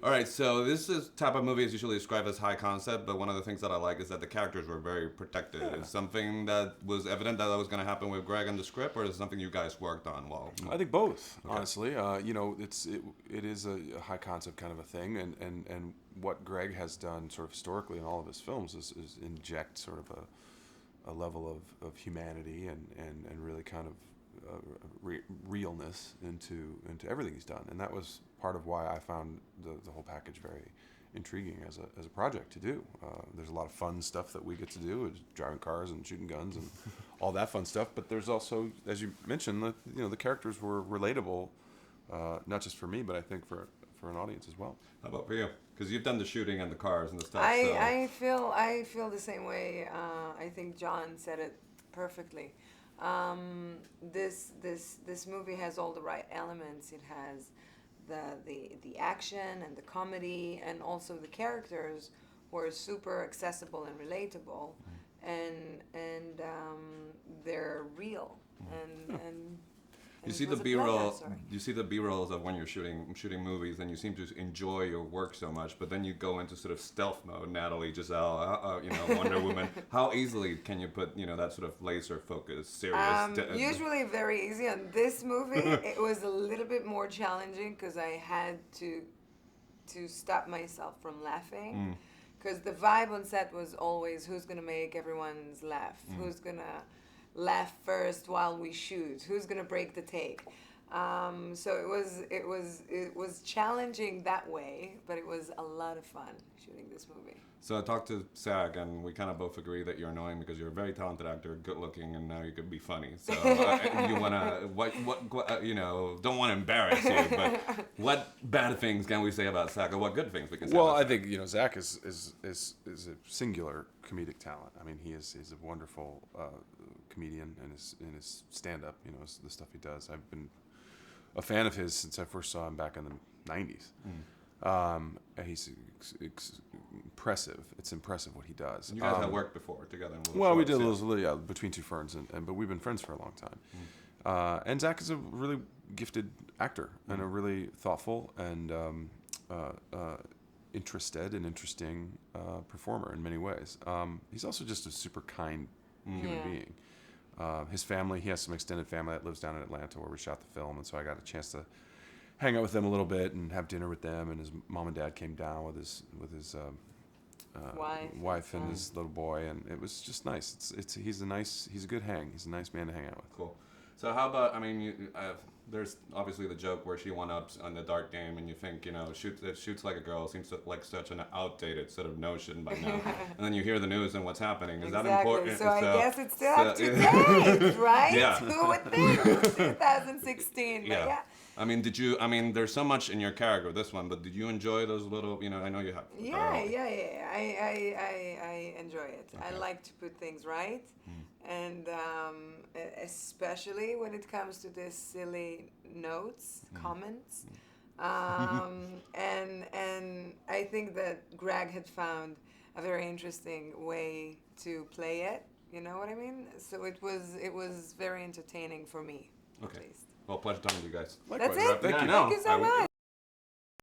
All right, so this is type of movie is usually described as high concept, but one of the things that I like is that the characters were very protected. Yeah. Is something that was evident that was going to happen with Greg and the script, or is it something you guys worked on? Well, I think both, Okay. honestly. It is a high concept kind of a thing, and what Greg has done sort of historically in all of his films is inject sort of a level of humanity and really kind of realness into everything he's done, and that was part of why I found the whole package very intriguing as a project to do. There's a lot of fun stuff that we get to do, driving cars and shooting guns and all that fun stuff. But there's also, as you mentioned, the characters were relatable, not just for me, but I think for an audience as well. How about for you? Because you've done the shooting and the cars and the stuff. I feel the same way. I think John said it perfectly. This movie has all the right elements. It has the action and the comedy, and also the characters were super accessible and relatable, and they're real, and you see it the was a B-roll. pleasure, sorry. You see the B-rolls of when you're shooting movies, and you seem to enjoy your work so much. But then you go into sort of stealth mode. Natalie, Giselle, Wonder Woman. How easily can you put that sort of laser focus, serious? Usually very easy. On this movie, it was a little bit more challenging because I had to stop myself from laughing. Because the vibe on set was always who's gonna make everyone's laugh, who's gonna laugh first while we shoot, who's gonna break the take. So it was challenging that way, but it was a lot of fun shooting this movie. So I talked to Zach, and we kind of both agree that you're annoying because you're a very talented actor, good looking, and now you could be funny. So you wanna don't want to embarrass you, but what bad things can we say about Zach, or what good things we can say? Well, about I think Zach is a singular comedic talent. I mean, he's a wonderful comedian in his stand up. The stuff he does. I've been a fan of his since I first saw him back in the '90s. And he's impressive. It's impressive what he does. You guys have worked before together. We did a little Between Two Ferns, but we've been friends for a long time. And Zach is a really gifted actor and a really thoughtful and interested and interesting performer in many ways. He's also just a super kind human being. His family, he has some extended family that lives down in Atlanta where we shot the film, and so I got a chance to hang out with them a little bit and have dinner with them. And his mom and dad came down with his wife and his little boy, and it was just nice. He's a good hang. He's a nice man to hang out with. Cool. So how about, there's obviously the joke where she one-ups on the dart game, and you think, shoots like a girl seems like such an outdated sort of notion by now. And then you hear the news and what's happening. Is that important? So I guess it's still up to date, right? Yeah. Who would think? 2016. But yeah. There's so much in your character, this one, but did you enjoy those little, I know you have. Yeah. I enjoy it. Okay. I like to put things right. And especially when it comes to these silly notes, comments. And I think that Greg had found a very interesting way to play it. You know what I mean? So it was very entertaining for me, at least. Well, pleasure talking to you guys. That's it. Thank you so much.